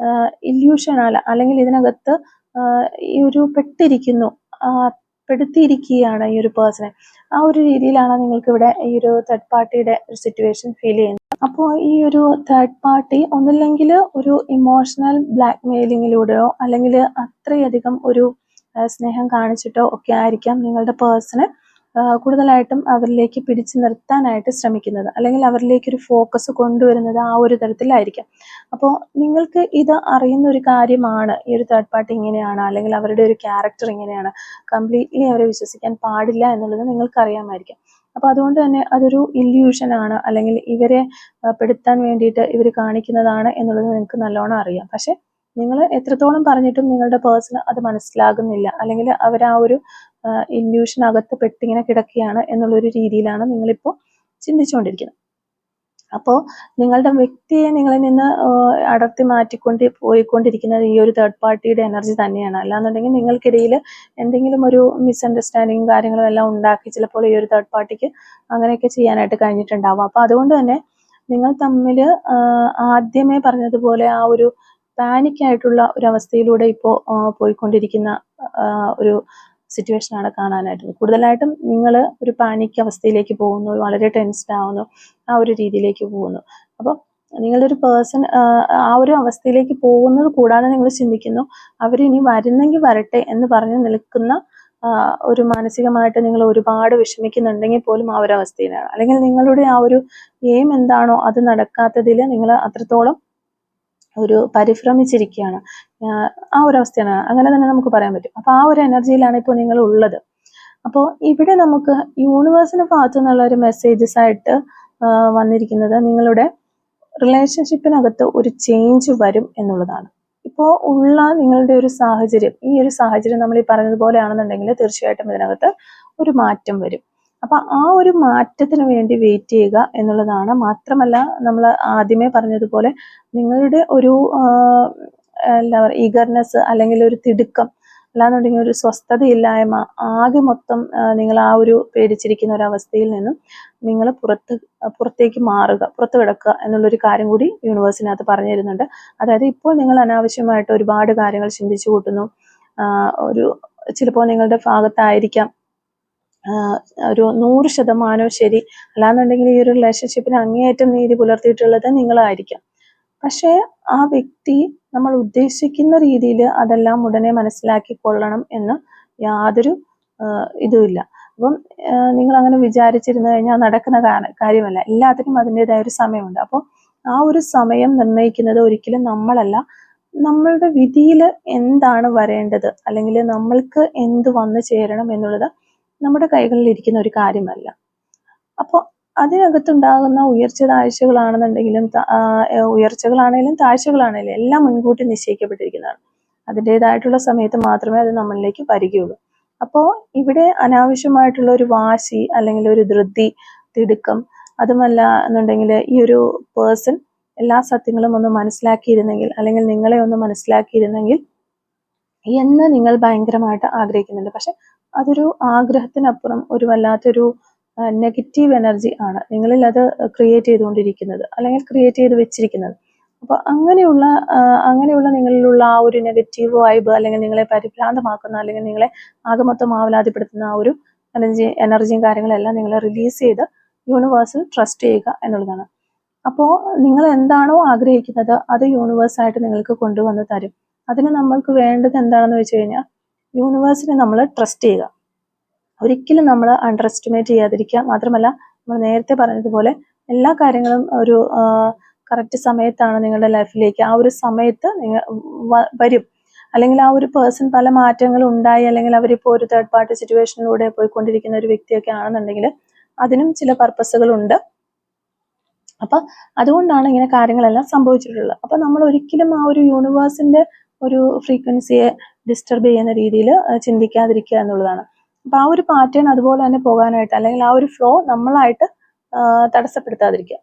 ഇല്യൂഷനാണ്, അല്ലെങ്കിൽ ഇതിനകത്ത് ഈ ഒരു പെടുത്തിയിരിക്കുകയാണ് ഈ ഒരു പേഴ്സണെ. ആ ഒരു രീതിയിലാണ് നിങ്ങൾക്ക് ഇവിടെ ഈ ഒരു തേർഡ് പാർട്ടിയുടെ ഒരു സിറ്റുവേഷൻ ഫീൽ ചെയ്യുന്നത്. അപ്പോൾ ഈ ഒരു തേർഡ് പാർട്ടി ഒന്നില്ലെങ്കിൽ ഒരു ഇമോഷണൽ ബ്ലാക്ക് മെയിലിങ്ങിലൂടെയോ, അല്ലെങ്കിൽ അത്രയധികം ഒരു സ്നേഹം കാണിച്ചിട്ടോ ഒക്കെ ആയിരിക്കാം നിങ്ങളുടെ പേഴ്സണെ കൂടുതലായിട്ടും അവരിലേക്ക് പിടിച്ചു നിർത്താനായിട്ട് ശ്രമിക്കുന്നത്, അല്ലെങ്കിൽ അവരിലേക്ക് ഒരു ഫോക്കസ് കൊണ്ടുവരുന്നത് ആ ഒരു തരത്തിലായിരിക്കാം. അപ്പോൾ നിങ്ങൾക്ക് ഇത് അറിയുന്ന ഒരു കാര്യമാണ് ഈ ഒരു തേർഡ് പാർട്ടി ഇങ്ങനെയാണ്, അല്ലെങ്കിൽ അവരുടെ ഒരു ക്യാരക്ടർ ഇങ്ങനെയാണ്, കംപ്ലീറ്റ്ലി അവരെ വിശ്വസിക്കാൻ പാടില്ല എന്നുള്ളത് നിങ്ങൾക്ക് അറിയാമായിരിക്കാം. അപ്പോൾ അതുകൊണ്ട് തന്നെ അതൊരു ഇല്യൂഷനാണ്, അല്ലെങ്കിൽ ഇവരെ പെടുത്താൻ വേണ്ടിയിട്ട് ഇവർ കാണിക്കുന്നതാണ് എന്നുള്ളത് നിങ്ങൾക്ക് നല്ലോണം അറിയാം. പക്ഷെ നിങ്ങൾ എത്രത്തോളം പറഞ്ഞിട്ടും നിങ്ങളുടെ പേഴ്സണ് അത് മനസ്സിലാകുന്നില്ല, അല്ലെങ്കിൽ അവർ ആ ഒരു ഇല്യൂഷനകത്ത് പെട്ടിങ്ങനെ കിടക്കുകയാണ് എന്നുള്ളൊരു രീതിയിലാണ് നിങ്ങളിപ്പോൾ ചിന്തിച്ചുകൊണ്ടിരിക്കുന്നത്. അപ്പോൾ നിങ്ങളുടെ വ്യക്തിയെ നിങ്ങളിൽ നിന്ന് അടർത്തി പോയിക്കൊണ്ടിരിക്കുന്നത് ഈ ഒരു തേർഡ് പാർട്ടിയുടെ എനർജി തന്നെയാണ്. അല്ലാന്നുണ്ടെങ്കിൽ നിങ്ങൾക്കിടയിൽ എന്തെങ്കിലും ഒരു മിസ്അണ്ടർസ്റ്റാൻഡിങ് കാര്യങ്ങളും എല്ലാം ഉണ്ടാക്കി ചിലപ്പോൾ ഈ ഒരു തേർഡ് പാർട്ടിക്ക് അങ്ങനെയൊക്കെ ചെയ്യാനായിട്ട് കഴിഞ്ഞിട്ടുണ്ടാവും. അപ്പോൾ അതുകൊണ്ട് തന്നെ നിങ്ങൾ തമ്മിൽ ആദ്യമേ പറഞ്ഞതുപോലെ ആ ഒരു പാനിക് ആയിട്ടുള്ള ഒരു അവസ്ഥയിലൂടെ ഇപ്പോൾ പോയിക്കൊണ്ടിരിക്കുന്ന ഒരു സിറ്റുവേഷനാണ് കാണാനായിട്ട്. കൂടുതലായിട്ടും നിങ്ങൾ ഒരു പാനിക് അവസ്ഥയിലേക്ക് പോകുന്നു, വളരെ ടെൻസ്ഡ് ആവുന്നു, ആ ഒരു രീതിയിലേക്ക് പോകുന്നു. അപ്പോൾ നിങ്ങളൊരു പേഴ്സൺ ആ ഒരു അവസ്ഥയിലേക്ക് പോകുന്നത് കൂടാതെ നിങ്ങൾ ചിന്തിക്കുന്നു അവരിനി വരുന്നെങ്കിൽ വരട്ടെ എന്ന് പറഞ്ഞ് നിൽക്കുന്ന ഒരു മാനസികമായിട്ട് നിങ്ങൾ ഒരുപാട് വിഷമിക്കുന്നുണ്ടെങ്കിൽ പോലും ആ ഒരു അവസ്ഥയിലാണ്. അല്ലെങ്കിൽ നിങ്ങളുടെ ആ ഒരു എയിം എന്താണോ അത് നടക്കാത്തതിൽ നിങ്ങൾ അത്രത്തോളം ഒരു പരിഭ്രമിച്ചിരിക്കുകയാണ്. ആ ഒരു അവസ്ഥയാണ്, അങ്ങനെ തന്നെ നമുക്ക് പറയാൻ പറ്റും. അപ്പോൾ ആ ഒരു എനർജിയിലാണ് ഇപ്പോൾ നിങ്ങൾ ഉള്ളത്. അപ്പോൾ ഇവിടെ നമുക്ക് യൂണിവേഴ്സിന് ഭാഗത്തു നിന്നുള്ള ഒരു മെസ്സേജസ് ആയിട്ട് വന്നിരിക്കുന്നത് നിങ്ങളുടെ റിലേഷൻഷിപ്പിനകത്ത് ഒരു ചേഞ്ച് വരും എന്നുള്ളതാണ്. ഇപ്പോൾ ഉള്ള നിങ്ങളുടെ ഒരു സാഹചര്യം, ഈ ഒരു സാഹചര്യം നമ്മൾ ഈ പറഞ്ഞതുപോലെ ആണെന്നുണ്ടെങ്കിൽ തീർച്ചയായിട്ടും ഇതിനകത്ത് ഒരു മാറ്റം വരും. അപ്പൊ ആ ഒരു മാറ്റത്തിന് വേണ്ടി വെയിറ്റ് ചെയ്യുക എന്നുള്ളതാണ്. മാത്രമല്ല നമ്മൾ ആദ്യമേ പറഞ്ഞതുപോലെ നിങ്ങളുടെ ഒരു എന്താ പറയുക ഈഗർനെസ് അല്ലെങ്കിൽ ഒരു തിടുക്കം, അല്ലാന്നുണ്ടെങ്കിൽ ഒരു സ്വസ്ഥതയില്ലായ്മ, ആകെ മൊത്തം നിങ്ങൾ ആ ഒരു പേടിച്ചിരിക്കുന്ന ഒരു അവസ്ഥയിൽ നിന്നും നിങ്ങൾ പുറത്തേക്ക് മാറുക, പുറത്ത് കിടക്കുക എന്നുള്ളൊരു കാര്യം കൂടി യൂണിവേഴ്സിനകത്ത് പറഞ്ഞു തരുന്നുണ്ട്. അതായത് ഇപ്പോൾ നിങ്ങൾ അനാവശ്യമായിട്ട് ഒരുപാട് കാര്യങ്ങൾ ചിന്തിച്ചു കൂട്ടുന്നു. ഒരു ചിലപ്പോൾ നിങ്ങളുടെ ഭാഗത്തായിരിക്കാം ഒരു 100% ശരി, അല്ലാന്നുണ്ടെങ്കിൽ ഈ ഒരു റിലേഷൻഷിപ്പിന് അങ്ങേയറ്റം നീതി പുലർത്തിയിട്ടുള്ളത് നിങ്ങളായിരിക്കാം. പക്ഷേ ആ വ്യക്തി നമ്മൾ ഉദ്ദേശിക്കുന്ന രീതിയിൽ അതെല്ലാം ഉടനെ മനസ്സിലാക്കിക്കൊള്ളണം എന്ന് യാതൊരു ഇതുമില്ല. അപ്പം നിങ്ങൾ അങ്ങനെ വിചാരിച്ചിരുന്നു കഴിഞ്ഞാൽ നടക്കുന്ന കാര്യമല്ല. എല്ലാത്തിനും അതിൻ്റെതായ ഒരു സമയമുണ്ട്. അപ്പോൾ ആ ഒരു സമയം നിർണ്ണയിക്കുന്നത് ഒരിക്കലും നമ്മളല്ല. നമ്മളുടെ വിധിയിൽ എന്താണ് വരേണ്ടത്, അല്ലെങ്കിൽ നമ്മൾക്ക് എന്ത് വന്നു ചേരണം എന്നുള്ളത് നമ്മുടെ കൈകളിൽ ഇരിക്കുന്ന ഒരു കാര്യമല്ല. അപ്പോൾ അതിനകത്തുണ്ടാകുന്ന താഴ്ചകളാണെന്നുണ്ടെങ്കിലും ഉയർച്ചകളാണെങ്കിലും താഴ്ചകളാണെങ്കിലും എല്ലാം മുൻകൂട്ടി നിശ്ചയിക്കപ്പെട്ടിരിക്കുന്നതാണ്. അതിൻ്റെതായിട്ടുള്ള സമയത്ത് മാത്രമേ അത് നമ്മളിലേക്ക് വരികയുള്ളൂ. അപ്പോൾ ഇവിടെ അനാവശ്യമായിട്ടുള്ള ഒരു വാശി അല്ലെങ്കിൽ ഒരു ധൃതി, തിടുക്കം, അതുമല്ല എന്നുണ്ടെങ്കിൽ ഈ ഒരു പേഴ്സൺ എല്ലാ സത്യങ്ങളും ഒന്ന് മനസ്സിലാക്കിയിരുന്നെങ്കിൽ, അല്ലെങ്കിൽ നിങ്ങളെ ഒന്ന് മനസ്സിലാക്കിയിരുന്നെങ്കിൽ എന്ന് നിങ്ങൾ ഭയങ്കരമായിട്ട് ആഗ്രഹിക്കുന്നുണ്ട്. പക്ഷെ അതൊരു ആഗ്രഹത്തിനപ്പുറം ഒരു വല്ലാത്തൊരു നെഗറ്റീവ് എനർജി ആണ് നിങ്ങളിൽ അത് ക്രിയേറ്റ് ചെയ്തുകൊണ്ടിരിക്കുന്നത്, അല്ലെങ്കിൽ ക്രിയേറ്റ് ചെയ്ത് വെച്ചിരിക്കുന്നത്. അപ്പോൾ അങ്ങനെയുള്ള നിങ്ങളിലുള്ള ആ ഒരു നെഗറ്റീവ് വൈബ്, അല്ലെങ്കിൽ നിങ്ങളെ പരിഭ്രാന്തമാക്കുന്ന, അല്ലെങ്കിൽ നിങ്ങളെ ആകെ മൊത്തം ആവലാതിപ്പെടുത്തുന്ന ആ ഒരു എനർജിയും കാര്യങ്ങളെല്ലാം നിങ്ങൾ റിലീസ് ചെയ്ത് യൂണിവേഴ്സിൽ ട്രസ്റ്റ് ചെയ്യുക എന്നുള്ളതാണ്. അപ്പോൾ നിങ്ങൾ എന്താണോ ആഗ്രഹിക്കുന്നത് അത് യൂണിവേഴ്സായിട്ട് നിങ്ങൾക്ക് കൊണ്ടുവന്ന് തരും. അതിന് നമ്മൾക്ക് വേണ്ടത് എന്താണെന്ന് വെച്ച് കഴിഞ്ഞാൽ യൂണിവേഴ്സിനെ നമ്മൾ ട്രസ്റ്റ് ചെയ്യുക. ഒരിക്കലും നമ്മൾ അണ്ടർ എസ്റ്റിമേറ്റ് ചെയ്യാതിരിക്കുക. മാത്രമല്ല നമ്മൾ നേരത്തെ പറഞ്ഞതുപോലെ എല്ലാ കാര്യങ്ങളും ഒരു കറക്റ്റ് സമയത്താണ് നിങ്ങളുടെ ലൈഫിലേക്ക്, ആ ഒരു സമയത്ത് നിങ്ങൾ വരും. അല്ലെങ്കിൽ ആ ഒരു പേഴ്സൺ പല മാറ്റങ്ങളും ഉണ്ടായി, അല്ലെങ്കിൽ അവരിപ്പോൾ ഒരു തേർഡ് പാർട്ടി സിറ്റുവേഷനിലൂടെ പോയിക്കൊണ്ടിരിക്കുന്ന ഒരു വ്യക്തിയൊക്കെ ആണെന്നുണ്ടെങ്കിൽ അതിനും ചില പർപ്പസുകളുണ്ട്. അപ്പൊ അതുകൊണ്ടാണ് ഇങ്ങനെ കാര്യങ്ങളെല്ലാം സംഭവിച്ചിട്ടുള്ളത്. അപ്പൊ നമ്മൾ ഒരിക്കലും ആ ഒരു യൂണിവേഴ്സിന്റെ ഒരു ഫ്രീക്വൻസിയെ ഡിസ്റ്റർബ് ചെയ്യുന്ന രീതിയിൽ ചിന്തിക്കാതിരിക്കുക എന്നുള്ളതാണ്. അപ്പൊ ആ ഒരു പാറ്റേൺ അതുപോലെ തന്നെ പോകാനായിട്ട്, അല്ലെങ്കിൽ ആ ഒരു ഫ്ലോ നമ്മളായിട്ട് തടസ്സപ്പെടുത്താതിരിക്കുക.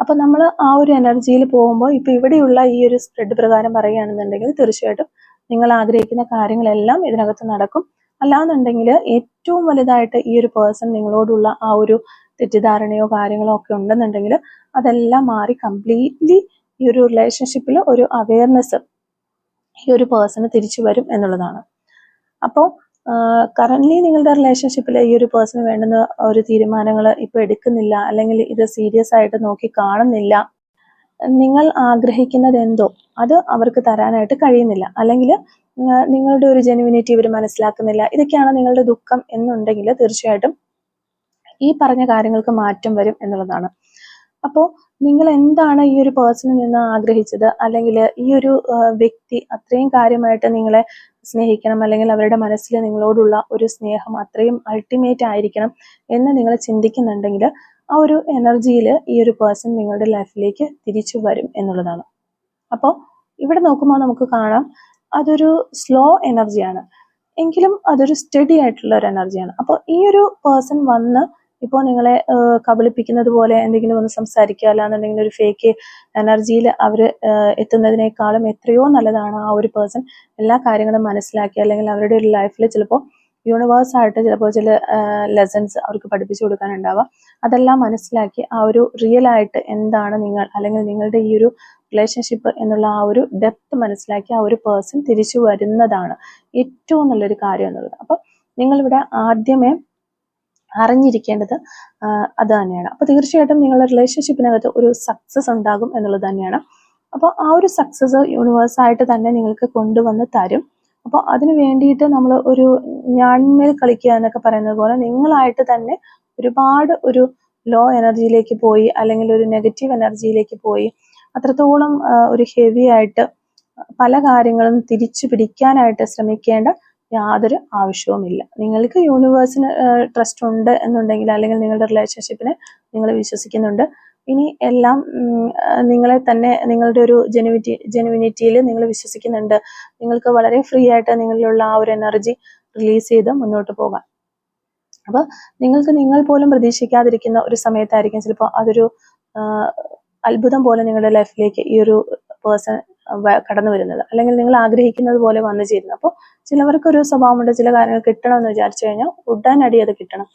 അപ്പൊ നമ്മൾ ആ ഒരു എനർജിയിൽ പോകുമ്പോൾ ഇപ്പൊ ഇവിടെയുള്ള ഈ ഒരു സ്പ്രെഡ് പ്രകാരം പറയുകയാണെന്നുണ്ടെങ്കിൽ തീർച്ചയായിട്ടും നിങ്ങൾ ആഗ്രഹിക്കുന്ന കാര്യങ്ങളെല്ലാം ഇതിനകത്ത് നടക്കും. അല്ലാന്നുണ്ടെങ്കിൽ ഏറ്റവും വലുതായിട്ട് ഈ ഒരു പേഴ്സൺ നിങ്ങളോടുള്ള ആ ഒരു തെറ്റിദ്ധാരണയോ കാര്യങ്ങളോ ഒക്കെ ഉണ്ടെന്നുണ്ടെങ്കിൽ അതെല്ലാം മാറി കംപ്ലീറ്റ്ലി ഈ ഒരു റിലേഷൻഷിപ്പിൽ ഒരു അവയർനെസ് ഈ ഒരു പേഴ്സണ് തിരിച്ചു വരും എന്നുള്ളതാണ്. അപ്പോൾ കറന്റ്ലി നിങ്ങളുടെ റിലേഷൻഷിപ്പിൽ ഈ ഒരു പേഴ്സണ് വേണ്ടുന്ന ഒരു തീരുമാനങ്ങൾ ഇപ്പോൾ എടുക്കുന്നില്ല, അല്ലെങ്കിൽ ഇത് സീരിയസ് ആയിട്ട് നോക്കി കാണുന്നില്ല, നിങ്ങൾ ആഗ്രഹിക്കുന്നത് എന്തോ അത് അവർക്ക് തരാനായിട്ട് കഴിയുന്നില്ല, അല്ലെങ്കിൽ നിങ്ങളുടെ ഒരു ജെനുവിനിറ്റി ഇവർ മനസ്സിലാക്കുന്നില്ല, ഇതൊക്കെയാണ് നിങ്ങളുടെ ദുഃഖം എന്നുണ്ടെങ്കിൽ തീർച്ചയായിട്ടും ഈ പറഞ്ഞ കാര്യങ്ങൾക്ക് മാറ്റം വരും എന്നുള്ളതാണ്. അപ്പോൾ നിങ്ങൾ എന്താണ് ഈ ഒരു പേഴ്സണിൽ നിന്ന് ആഗ്രഹിച്ചത്, അല്ലെങ്കിൽ ഈ ഒരു വ്യക്തി അത്രയും കാര്യമായിട്ട് നിങ്ങളെ സ്നേഹിക്കണം, അല്ലെങ്കിൽ അവരുടെ മനസ്സിൽ നിങ്ങളോടുള്ള ഒരു സ്നേഹം അത്രയും അൾട്ടിമേറ്റ് ആയിരിക്കണം എന്ന് നിങ്ങൾ ചിന്തിക്കുന്നുണ്ടെങ്കിൽ ആ ഒരു എനർജിയിൽ ഈ ഒരു പേഴ്സൺ നിങ്ങളുടെ ലൈഫിലേക്ക് തിരിച്ചു വരും എന്നുള്ളതാണ്. അപ്പോൾ ഇവിടെ നോക്കുമ്പോൾ നമുക്ക് കാണാം അതൊരു സ്ലോ എനർജിയാണ്, എങ്കിലും അതൊരു സ്റ്റഡി ആയിട്ടുള്ള ഒരു എനർജിയാണ്. അപ്പോൾ ഈ ഒരു പേഴ്സൺ വന്ന് ഇപ്പോൾ നിങ്ങളെ കബളിപ്പിക്കുന്നത് പോലെ എന്തെങ്കിലും ഒന്ന് സംസാരിക്കുക, അല്ലാന്നുണ്ടെങ്കിൽ ഒരു ഫേക്ക് എനർജിയിൽ അവർ എത്തുന്നതിനേക്കാളും എത്രയോ നല്ലതാണ് ആ ഒരു പേഴ്സൺ എല്ലാ കാര്യങ്ങളും മനസ്സിലാക്കി, അല്ലെങ്കിൽ അവരുടെ ഒരു ലൈഫിൽ ചിലപ്പോൾ യൂണിവേഴ്സായിട്ട് ചിലപ്പോൾ ചില ലെസൺസ് അവർക്ക് പഠിപ്പിച്ചു കൊടുക്കാനുണ്ടാവാം. അതെല്ലാം മനസ്സിലാക്കി ആ ഒരു റിയൽ ആയിട്ട് എന്താണ് നിങ്ങൾ, അല്ലെങ്കിൽ നിങ്ങളുടെ ഈ ഒരു റിലേഷൻഷിപ്പ് എന്നുള്ള ആ ഒരു ഡെപ്ത് മനസ്സിലാക്കി ആ ഒരു പേഴ്സൺ തിരിച്ചു വരുന്നതാണ് ഏറ്റവും നല്ലൊരു കാര്യം എന്നുള്ളത്. അപ്പം നിങ്ങളിവിടെ ആദ്യമേ അറിഞ്ഞിരിക്കേണ്ടത് അത് തന്നെയാണ്. അപ്പോൾ തീർച്ചയായിട്ടും നിങ്ങളുടെ റിലേഷൻഷിപ്പിനകത്ത് ഒരു സക്സസ് ഉണ്ടാകും എന്നുള്ളത് തന്നെയാണ്. അപ്പോൾ ആ ഒരു സക്സസ് യൂണിവേഴ്സായിട്ട് തന്നെ നിങ്ങൾക്ക് കൊണ്ടുവന്ന് തരും. അപ്പോൾ അതിന് വേണ്ടിയിട്ട് നമ്മൾ ഒരു ഞാൻമേൽ കളിക്കുക എന്നൊക്കെ പറയുന്നത് പോലെ നിങ്ങളായിട്ട് തന്നെ ഒരുപാട് ഒരു ലോ എനർജിയിലേക്ക് പോയി, അല്ലെങ്കിൽ ഒരു നെഗറ്റീവ് എനർജിയിലേക്ക് പോയി അത്രത്തോളം ഒരു ഹെവി ആയിട്ട് പല കാര്യങ്ങളും തിരിച്ചു പിടിക്കാനായിട്ട് ശ്രമിക്കേണ്ട യാതൊരു ആവശ്യവുമില്ല. നിങ്ങൾക്ക് യൂണിവേഴ്സിന് ട്രസ്റ്റ് ഉണ്ട് എന്നുണ്ടെങ്കിൽ, അല്ലെങ്കിൽ നിങ്ങളുടെ റിലേഷൻഷിപ്പിനെ നിങ്ങൾ വിശ്വസിക്കുന്നുണ്ട്, ഇനി എല്ലാം നിങ്ങളെ തന്നെ നിങ്ങളുടെ ഒരു ജെനുവിനിറ്റിയിൽ നിങ്ങൾ വിശ്വസിക്കുന്നുണ്ട്, നിങ്ങൾക്ക് വളരെ ഫ്രീ ആയിട്ട് നിങ്ങളിലുള്ള ആ ഒരു എനർജി റിലീസ് ചെയ്ത് മുന്നോട്ട് പോകാം. അപ്പോൾ നിങ്ങൾക്ക് നിങ്ങൾ പോലും പ്രതീക്ഷിക്കാതിരിക്കുന്ന ഒരു സമയത്തായിരിക്കും ചിലപ്പോൾ അതൊരു അത്ഭുതം പോലെ നിങ്ങളുടെ ലൈഫിലേക്ക് ഈ ഒരു പേഴ്സൺ കടന്നു വരുന്നത്, അല്ലെങ്കിൽ നിങ്ങൾ ആഗ്രഹിക്കുന്നത് പോലെ വന്നു ചേരുന്നത്. അപ്പോൾ ചിലവർക്ക് ഒരു സ്വഭാവമുണ്ട്, ചില കാര്യങ്ങൾ കിട്ടണമെന്ന് വിചാരിച്ചു കഴിഞ്ഞാൽ ഉടനടി അത് കിട്ടണം.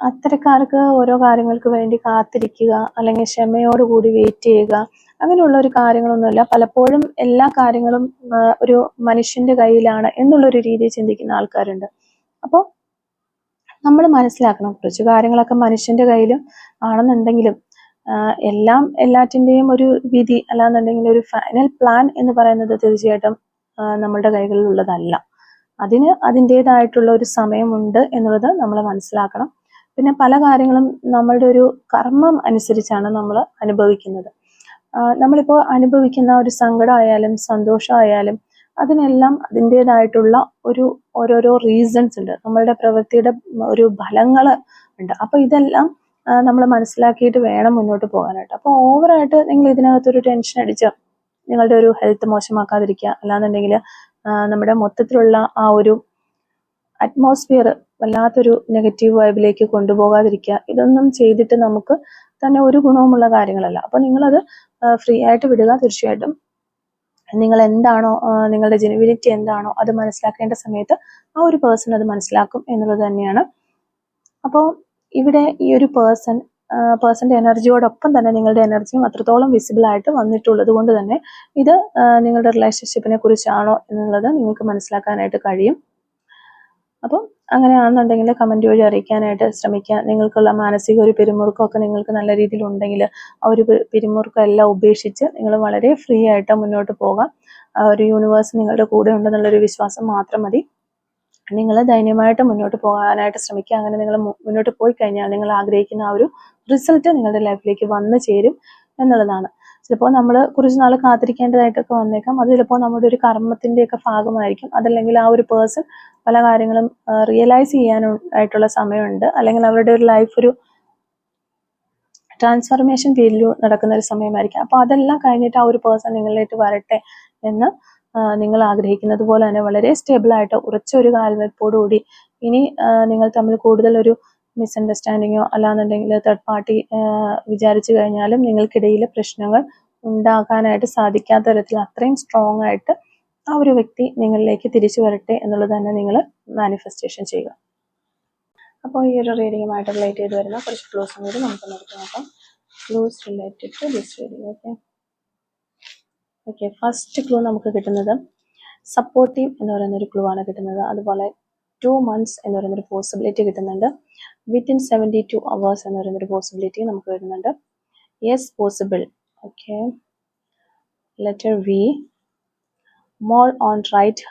അത്തരക്കാർക്ക് ഓരോ കാര്യങ്ങൾക്ക് വേണ്ടി കാത്തിരിക്കുക, അല്ലെങ്കിൽ ക്ഷമയോടുകൂടി വെയിറ്റ് ചെയ്യുക, അങ്ങനെയുള്ള ഒരു കാര്യങ്ങളൊന്നുമില്ല. പലപ്പോഴും എല്ലാ കാര്യങ്ങളും ഒരു മനുഷ്യന്റെ കയ്യിലാണ് എന്നുള്ളൊരു രീതിയിൽ ചിന്തിക്കുന്ന ആൾക്കാരുണ്ട്. അപ്പോൾ നമ്മൾ മനസ്സിലാക്കണം, കുറച്ച് കാര്യങ്ങളൊക്കെ മനുഷ്യന്റെ കയ്യിലും ആണെന്നുണ്ടെങ്കിലും എല്ലാം എല്ലാറ്റിൻ്റെയും ഒരു വിധി അല്ലാന്നുണ്ടെങ്കിൽ ഒരു ഫൈനൽ പ്ലാൻ എന്ന് പറയുന്നത് തീർച്ചയായിട്ടും നമ്മളുടെ കൈകളിലുള്ളതല്ല. അതിന് അതിൻ്റെതായിട്ടുള്ള ഒരു സമയമുണ്ട് എന്നുള്ളത് നമ്മൾ മനസ്സിലാക്കണം. പിന്നെ പല കാര്യങ്ങളും നമ്മളുടെ ഒരു കർമ്മം അനുസരിച്ചാണ് നമ്മൾ അനുഭവിക്കുന്നത്. നമ്മളിപ്പോൾ അനുഭവിക്കുന്ന ഒരു സങ്കടമായാലും സന്തോഷമായാലും അതിനെല്ലാം അതിൻ്റെതായിട്ടുള്ള ഓരോരോ റീസൺസ് ഉണ്ട്, നമ്മളുടെ പ്രവൃത്തിയുടെ ഒരു ഫലങ്ങൾ ഉണ്ട്. അപ്പോൾ ഇതെല്ലാം നമ്മൾ മനസ്സിലാക്കിയിട്ട് വേണം മുന്നോട്ട് പോകാനായിട്ട്. അപ്പോൾ ഓവറായിട്ട് നിങ്ങൾ ഇതിനകത്തൊരു ടെൻഷൻ അടിച്ച് നിങ്ങളുടെ ഒരു ഹെൽത്ത് മോശമാക്കാതിരിക്കുക, അല്ലാന്നുണ്ടെങ്കിൽ നമ്മുടെ മൊത്തത്തിലുള്ള ആ ഒരു അറ്റ്മോസ്ഫിയർ വല്ലാത്തൊരു നെഗറ്റീവ് വൈബിലേക്ക് കൊണ്ടുപോകാതിരിക്കുക. ഇതൊന്നും ചെയ്തിട്ട് നമുക്ക് തന്നെ ഒരു ഗുണവുമുള്ള കാര്യങ്ങളല്ല. അപ്പോൾ നിങ്ങളത് ഫ്രീ ആയിട്ട് വിടുക. തീർച്ചയായിട്ടും നിങ്ങൾ എന്താണോ, നിങ്ങളുടെ ജെനുവിനിറ്റി എന്താണോ അത് മനസ്സിലാക്കേണ്ട സമയത്ത് ആ ഒരു പേഴ്സൺ അത് മനസ്സിലാക്കും എന്നുള്ളത് തന്നെയാണ്. അപ്പോൾ ഇവിടെ ഈ ഒരു പേഴ്സന്റെ എനർജിയോടൊപ്പം തന്നെ നിങ്ങളുടെ എനർജിയും അത്രത്തോളം വിസിബിൾ ആയിട്ട് വന്നിട്ടുള്ളത് കൊണ്ട് തന്നെ ഇത് നിങ്ങളുടെ റിലേഷൻഷിപ്പിനെ കുറിച്ചാണോ എന്നുള്ളത് നിങ്ങൾക്ക് മനസ്സിലാക്കാനായിട്ട് കഴിയും. അപ്പം അങ്ങനെയാണെന്നുണ്ടെങ്കിൽ കമന്റ് വഴി അറിയിക്കാനായിട്ട് ശ്രമിക്കുക. നിങ്ങൾക്കുള്ള മാനസിക ഒരു പിരിമുറുക്കമൊക്കെ നിങ്ങൾക്ക് നല്ല രീതിയിൽ ഉണ്ടെങ്കിൽ ആ ഒരു പിരിമുറുക്കം എല്ലാം ഉപേക്ഷിച്ച് നിങ്ങൾ വളരെ ഫ്രീ ആയിട്ട് മുന്നോട്ട് പോകാം. ഒരു യൂണിവേഴ്സ് നിങ്ങളുടെ കൂടെ ഉണ്ടെന്നുള്ളൊരു വിശ്വാസം മാത്രം മതി. നിങ്ങൾ ധൈര്യമായിട്ട് മുന്നോട്ട് പോകാനായിട്ട് ശ്രമിക്കുക. അങ്ങനെ നിങ്ങൾ മുന്നോട്ട് പോയി കഴിഞ്ഞാൽ നിങ്ങൾ ആഗ്രഹിക്കുന്ന ആ ഒരു റിസൾട്ട് നിങ്ങളുടെ ലൈഫിലേക്ക് വന്നു ചേരും എന്നുള്ളതാണ്. ചിലപ്പോൾ നമ്മൾ കുറച്ച് നാൾ കാത്തിരിക്കേണ്ടതായിട്ടൊക്കെ വന്നേക്കാം. അത് ചിലപ്പോൾ നമ്മുടെ ഒരു കർമ്മത്തിൻ്റെയൊക്കെ ഭാഗമായിരിക്കും. അതല്ലെങ്കിൽ ആ ഒരു പേഴ്സൺ പല കാര്യങ്ങളും റിയലൈസ് ചെയ്യാനായിട്ടുള്ള സമയമുണ്ട്, അല്ലെങ്കിൽ അവരുടെ ഒരു ലൈഫ് ഒരു ട്രാൻസ്ഫർമേഷൻ പീരീഡിൽ നടക്കുന്ന ഒരു സമയമായിരിക്കും. അപ്പോൾ അതെല്ലാം കഴിഞ്ഞിട്ട് ആ ഒരു പേഴ്സൺ നിങ്ങളിലേക്ക് വരട്ടെ എന്ന് നിങ്ങൾ ആഗ്രഹിക്കുന്നത് പോലെ തന്നെ വളരെ സ്റ്റേബിൾ ആയിട്ട് ഉറച്ച ഒരു കാൽവെപ്പോടുകൂടി ഇനി നിങ്ങൾ തമ്മിൽ കൂടുതൽ ഒരു മിസ്അണ്ടർസ്റ്റാൻഡിങ്ങോ അല്ലാന്നുണ്ടെങ്കിൽ തേർഡ് പാർട്ടി വിചാരിച്ചു കഴിഞ്ഞാലും നിങ്ങൾക്കിടയിൽ പ്രശ്നങ്ങൾ ഉണ്ടാകാനായിട്ട് സാധിക്കാത്ത തരത്തിൽ അത്രയും സ്ട്രോങ് ആയിട്ട് ആ ഒരു വ്യക്തി നിങ്ങളിലേക്ക് തിരിച്ചു വരട്ടെ എന്നുള്ളത് തന്നെ നിങ്ങൾ മാനിഫെസ്റ്റേഷൻ ചെയ്യുക. അപ്പോൾ ഈ ഒരു റീഡിങ്ങുമായിട്ട് റിലേറ്റ് ചെയ്ത് വരുന്ന കുറച്ച് ക്ലൂസും കൂടി നമുക്ക് നോക്കാം. Clues related to this reading. Okay, first clue നമുക്ക് കിട്ടുന്നത് സപ്പോർട്ടീവ് എന്ന് പറയുന്ന ഒരു ക്ലൂ ആണ് കിട്ടുന്നത്. അതുപോലെ 2 months എന്ന് പറയുന്നൊരു പോസിബിലിറ്റി കിട്ടുന്നുണ്ട്. വിത്തിൻ 72 hours എന്ന് പറയുന്നൊരു പോസിബിലിറ്റി നമുക്ക് വരുന്നുണ്ട്. Yes, possible. Okay, letter V. Mole on right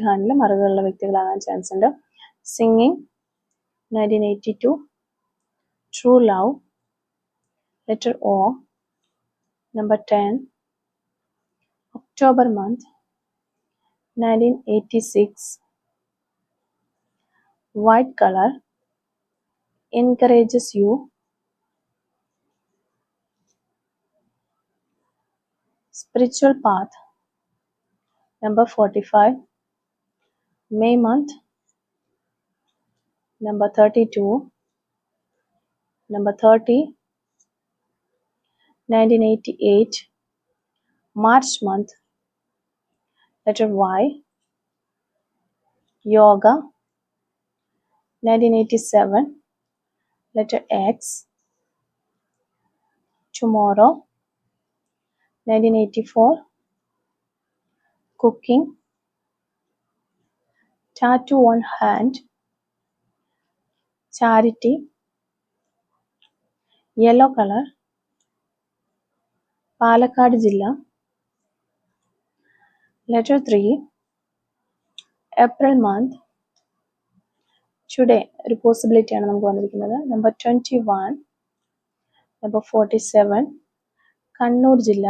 ഹാൻഡിൽ മറവിയുള്ള വ്യക്തികളാകാൻ ചാൻസ് ഉണ്ട്. Singing, 1982. True love, letter O. Number 10. October month, 1986. White color, encourages you. Spiritual path, number 45. May month, number 32. Number 30, 1988. March month, letter Y. Yoga, 1987, letter X. Tomorrow, 1984, cooking. Tattoo on hand, charity. Yellow color, Palakkad Jilla. Letter 3, April month. Today ഒരു possibility ആണ് നമുക്ക് വന്നിരിക്കുന്നത്. Number 21, number 47, Kannur ജില്ല.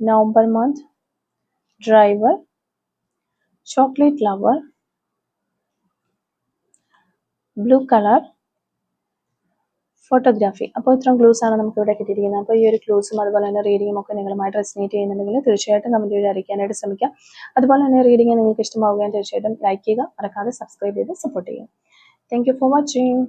November month, driver, chocolate lover. Blue colour, photography. അപ്പോൾ ഇത്രയും clues ആണ് നമുക്ക് ഇവിടെ കിട്ടിയിരിക്കുന്നത്. അപ്പോൾ ഈ ഒരു ക്ലൂസും അതുപോലെ തന്നെ റീഡിങ്ങും ഒക്കെ നിങ്ങളുമായിട്ട് റെസിനേറ്റ് ചെയ്യുന്നുണ്ടെങ്കിൽ തീർച്ചയായിട്ടും കമന്റ് വഴി അറിയിക്കാനായിട്ട് ശ്രമിക്കാം. അതുപോലെ തന്നെ റീഡിങ് നിങ്ങൾക്ക് ഇഷ്ടമാവുകയും തീർച്ചയായിട്ടും ലൈക്ക് ചെയ്യുക, മറക്കാതെ സബ്സ്ക്രൈബ് ചെയ്ത് സപ്പോർട്ട് ചെയ്യുക. Thank you for watching.